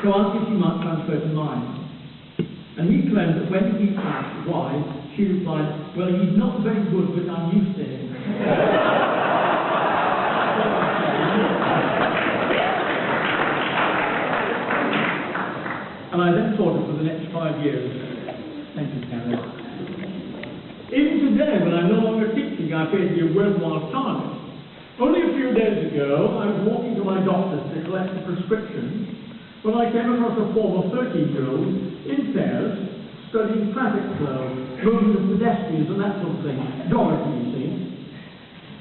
so asked if she might transfer to mine. And he claimed that when he asked why, she replied, well, he's not very good, but I'm used to him. And I then taught her for the next 5 years. Thank you, Karen. Even today, when I'm no longer teaching, I feel it be a worthwhile time. Only a few days ago, I was walking to my doctor's to collect a prescription when I came across a form of 13-year-old in pairs studying traffic flow, movement of pedestrians and that sort of thing. Dorothy, you see.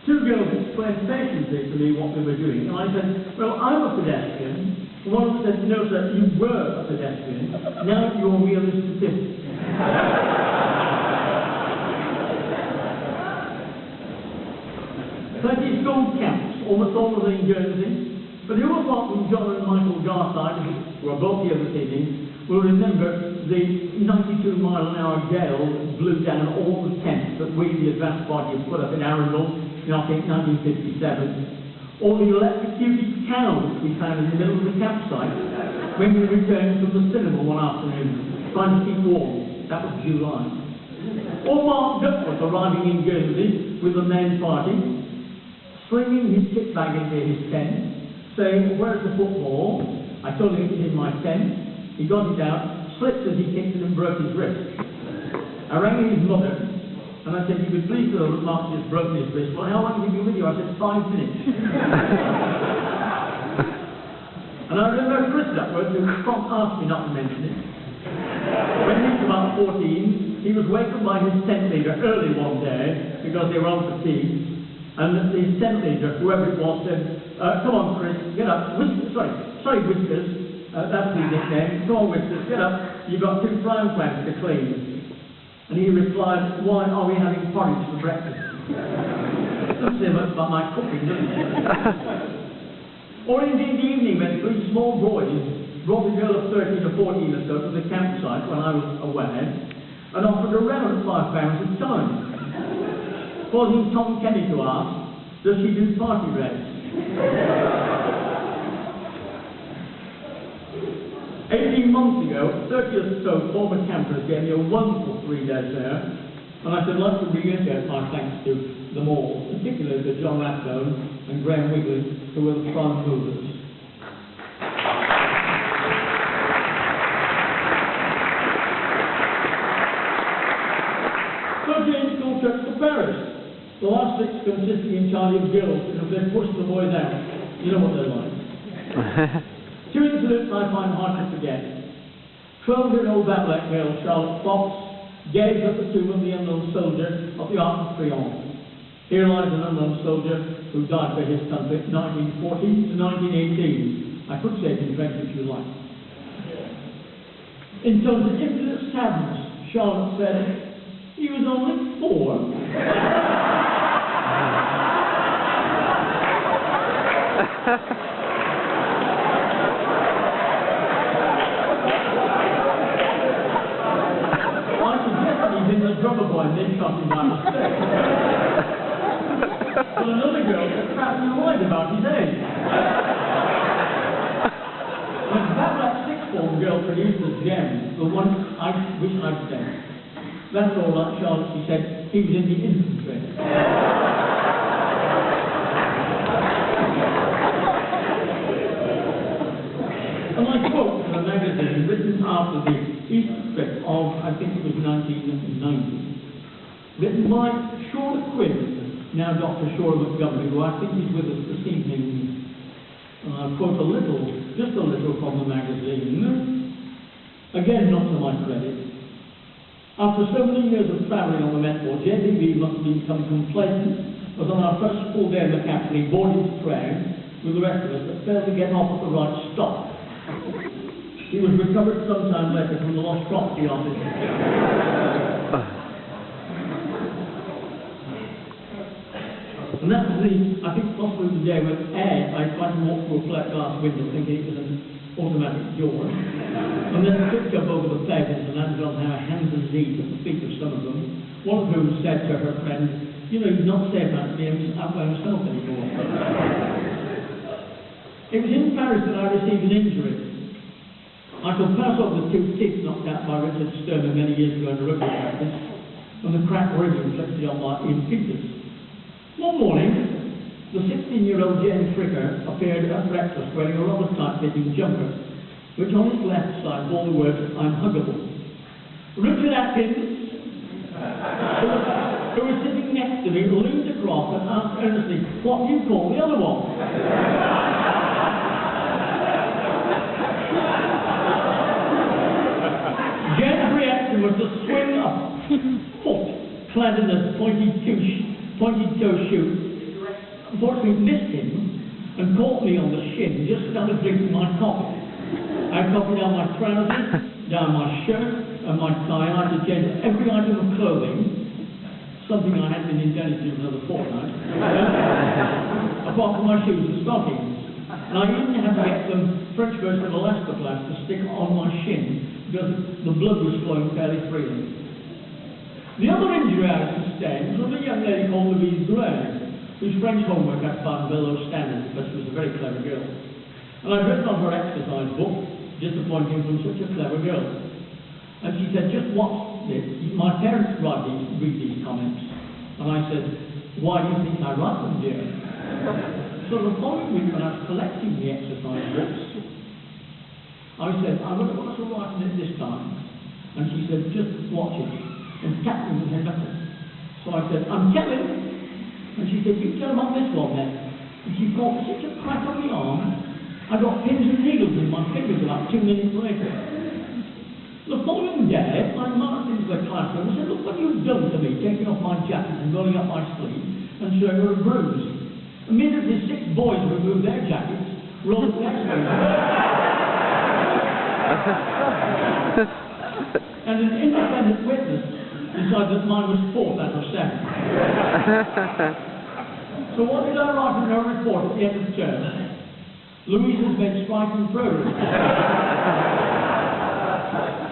Two girls explained patiently to me what we were doing, and I said, well, I'm a pedestrian. One of them said, no, sir, you were a pedestrian. Now you're merely a statistic. 20 school camps, almost all of them in Jersey. But the other part from John and Michael Garside, who are both here this evening, will remember the 92-mile-an-hour gale that blew down all the tents that we, the advance party, had put up in Arundel in, I think, 1957. Or the electrocuted cow which we found in the middle of the campsite when we returned from the cinema one afternoon, trying to keep warm. That was July. Or Mark Duckworth arriving in Guernsey with the main party, slinging his kit bag into his tent, saying, where's the football? I told him it was in my tent. He got it out, slipped as he kicked it and broke his wrist. I rang his mother, and I said, you would please know that Mark just broke his wrist. Well, how long have you been with you? I said, 5 minutes. And I remember Chris Duckworth, who asked me not to mention it. When he was about 14, he was wakened by his tent leader early one day, because they were on fatigue. And the tent leader, whoever it was, said, come on, Chris, get up. Whiskers. That's his nickname. Come on, Whiskers, get up. You've got 2 frying pans to clean. And he replied, why are we having porridge for breakfast? Doesn't say much about my cooking, does it? Or indeed the evening when 3 small boys brought a girl of 13 or 14 or so to the campsite when I was away and offered around £5 a time, causing Tom Kenny to ask, does she do party rates? 18 months ago, 30 or so former campers gave me a wonderful 3 days there, and I should like to reiterate my thanks to them all, particularly to John Rathbone and Graham Wigley, who were the prime movers. So James school trips to Paris. The last 6 consisting entirely of girls, and if they pushed the boys out, you know what they're like. 2 incidents I find hard to forget. 12-year-old Babylon girl, Charlotte Fox, gazed at the tomb of the unknown soldier of the Arc de Triomphe. Here lies an unknown soldier who died for his country 1914 to 1918. I could say it in French if you like. In terms of infinite sadness, Charlotte said, he was only 4. In the drummer boy and then shot him by mistake. But another girl was crapping lied about his age. When that 6th form girl produced the gem, the one I wish I'd said. That's all right, Charlotte, she said, he was in the infantry. And I quote from a magazine written after the Easter trip of, I think it was 1990, written by Sean Quinn, now Dr. Shaw Montgomery, who I think is with us this evening. And I'll quote just a little from the magazine. Again, not to my credit. After so many years of travelling on the Metro, JDB must have become complacent, as on our first full day in the capital, he boarded the train with the rest of us, but failed to get off at the right stop. He was recovered sometime later from the lost property office. And that was I think possibly the day when I tried to walk through a flat glass window thinking it was an automatic door. And then tripped up over the pavement and landed on our hands and knees at the feet of some of them, one of whom said to her friend, you know, he's not safe out by himself anymore. It was in Paris that I received an injury. I could pass over the two teeth knocked out by Richard Sturmer many years ago in a rugby practice, and the cracked rib inflicted on by Ian Peters. One morning, the 16-year-old Jane Fricker appeared at breakfast wearing a rather tight-fitting jumper, which on its left side bore the words, "I'm huggable." Richard Atkins, who was sitting next to me, leaned across and asked earnestly, "What do you call the other one?" Jane's reaction was to swing a foot clad in a pointed-toe shoe. Unfortunately, missed him and caught me on the shin just as I was drinking my coffee. I copied down my trousers, down my shirt, and my tie. I had to change every item of clothing, something I hadn't been intended to do for another fortnight, apart from my shoes and stockings. And I even had to get some French version of elastoplast to stick on my shin because the blood was flowing fairly freely. The other injury I sustained was a young lady called Louise Gray, whose French homework I found below standard, but she was a very clever girl. And I'd written on her exercise book, disappointing from such a clever girl. And she said, "Just watch this. My parents read these comments." And I said, "Why do you think I write them, dear?" So the following week, when I was collecting the exercise books, I said, "I wonder what I shall write in it this time." And she said, "Just watch it." And tapped me with her knuckles. So I said, "I'm telling." And she said, "You tell them on this one then." And she caught such a crack on the arm, I got pins and needles in my fingers about 2 minutes later. The following day, I marched into the classroom and said, "Look what you've done to me, taking off my jacket and rolling up my sleeve and showing her a bruise." Immediately, 6 boys removed their jackets, rolled up their sleeves, and an independent witness decided that mine was 4th out of 7. So what did I write in her report at the end of the term? "Louise has made striking progress."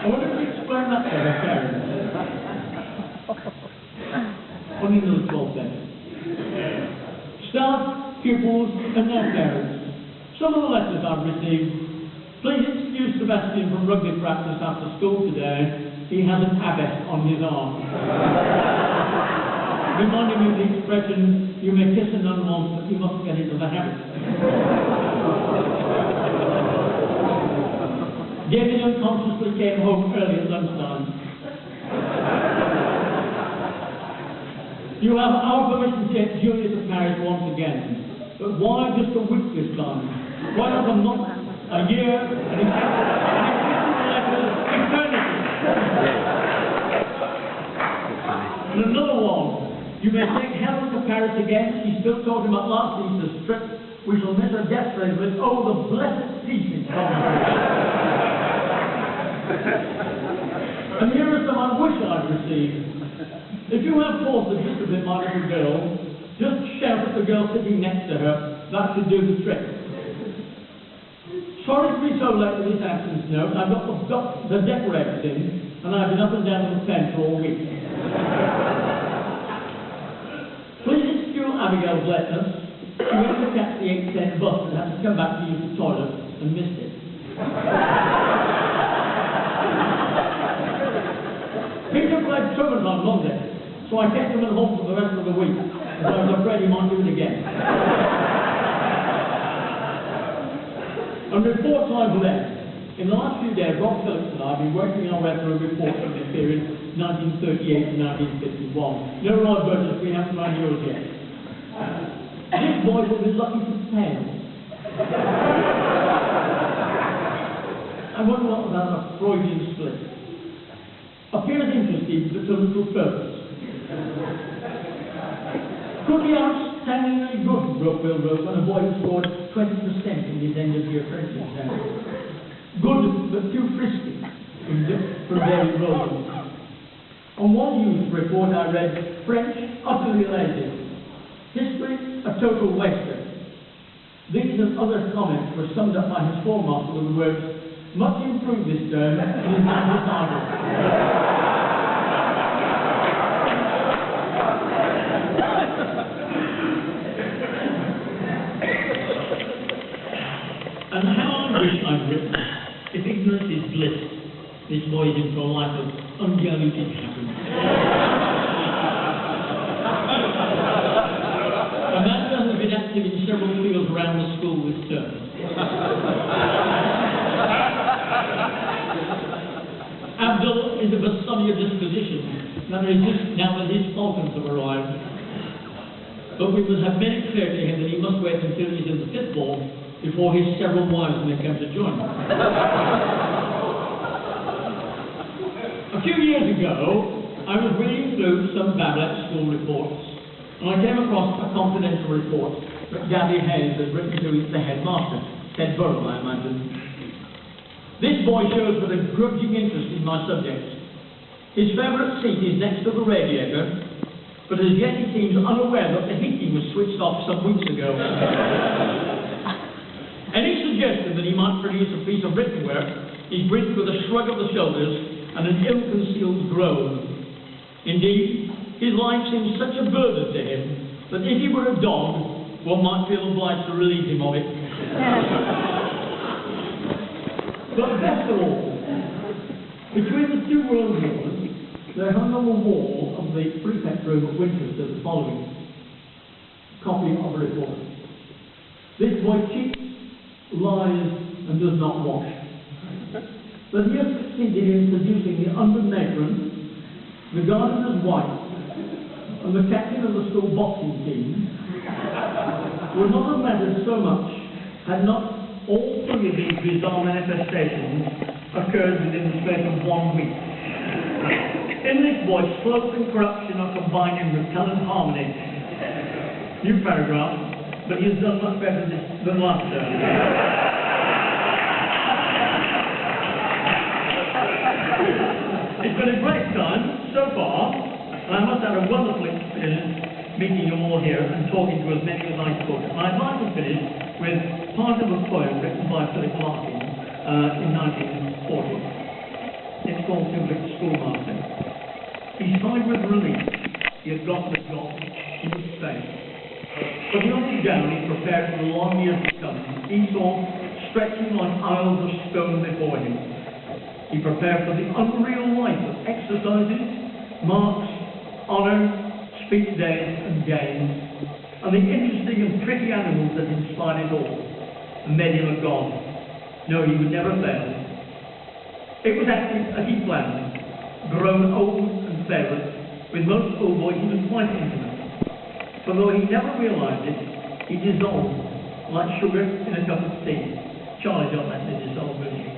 I wonder if you explain that to her parents. Only those 12 then. Staff, pupils, and their parents. Some of the letters I've received. Please excuse Sebastian from rugby practice after school today. He has an abbess on his arm. Reminding me of the expression, "You may kiss a nun once, but you must get into the habit." David unconsciously came home early at lunchtime. "You have our permission to take Julia to Paris once again. But why just a week this time? Why not a month, a year, an eternity?" And another one. "You may take Helen to Paris again. She's still talking about last Easter's trip. We shall miss her desperately, but oh, the blessed peace it comes." And here are some I wish I'd received. "If you have cause to discipline my little girl, just shout at the girl sitting next to her. That should do the trick. Sorry to be so late with this absence note. I've got the decorators in, and I've been up and down with the pen for all week. Please excuse Abigail's lateness. She went to catch the 8:10 bus and had to come back to use the toilet and missed it. Peter played trumpet on Monday, so I kept him at home for the rest of the week, as I was afraid he might do it again. And reports I've left. In the last few days, Rob Phillips and I have been working our way through a report from the period 1938 to 1951. No, Roy Burgess, we haven't run yours yet. This boy will be lucky for 10. I wonder what about a Freudian split. Appears interesting, but to little purpose. Could be outstandingly good, Brookville wrote, when a boy scored 20% in his end-of-year French exam. Good, but too frisky, from David Rowland. On one news report I read, "French, utterly lazy. History, a total waster." These and other comments were summed up by his foremaster with the words, "Much improved this term, and is now decided." And how I wish I'd written, if ignorance is bliss. This boy is in for a life of undiluted happiness. Amanda has been active in several fields around the school this term. Abdul is of a sunnier disposition now that his falcons have arrived. But we must have made it clear to him that he must wait until he's in the 5th form before his several wives may come to join him. A few years ago, I was reading through some Babylon school reports, and I came across a confidential report that Gabby Hayes had written to the headmaster, Ted Burrow, I imagine. This boy shows with a grudging interest in my subject. His favourite seat is next to the radiator, but as yet he seems unaware that the heating was switched off some weeks ago. Any suggestion that he might produce a piece of written work is greeted with a shrug of the shoulders and an ill-concealed groan. Indeed, his life seems such a burden to him that if he were a dog, one might feel obliged to relieve him of it. But best of all, between the 2 world wars, there hung on the wall of the prefect room at Winchester the following copy of a report. This boy cheats, lies, and does not wash. But he has succeeded in seducing the under-matron, the gardener's wife, and the captain of the school boxing team, would not have mattered so much had not all 3 of these bizarre manifestations occurred within the space of 1 week. In this boy, sloth and corruption are combined in repellent harmony. New paragraph, but he has done much better than last term. It's been a great time so far, and I must have a wonderful experience meeting you all here and talking to as many as I could. And I'd like to finish with part of a poem written by Philip Larkin in 1940. It's called Philip's Schoolmaster. He sighed with relief. He had got the job. He was safe. But looking down, he prepared for the long years to come. He saw stretching like aisles of stone before him. He prepared for the unreal life of exercises, marks, honour, speech days and games, and the interesting and pretty animals that inspired it all, and made him a god. No, he would never fail. It was acted as he planned, grown old and favourite, with most schoolboys he was quite intimate. For though he never realised it, he dissolved like sugar in a cup of tea. Charlie got that to dissolve, didn't he?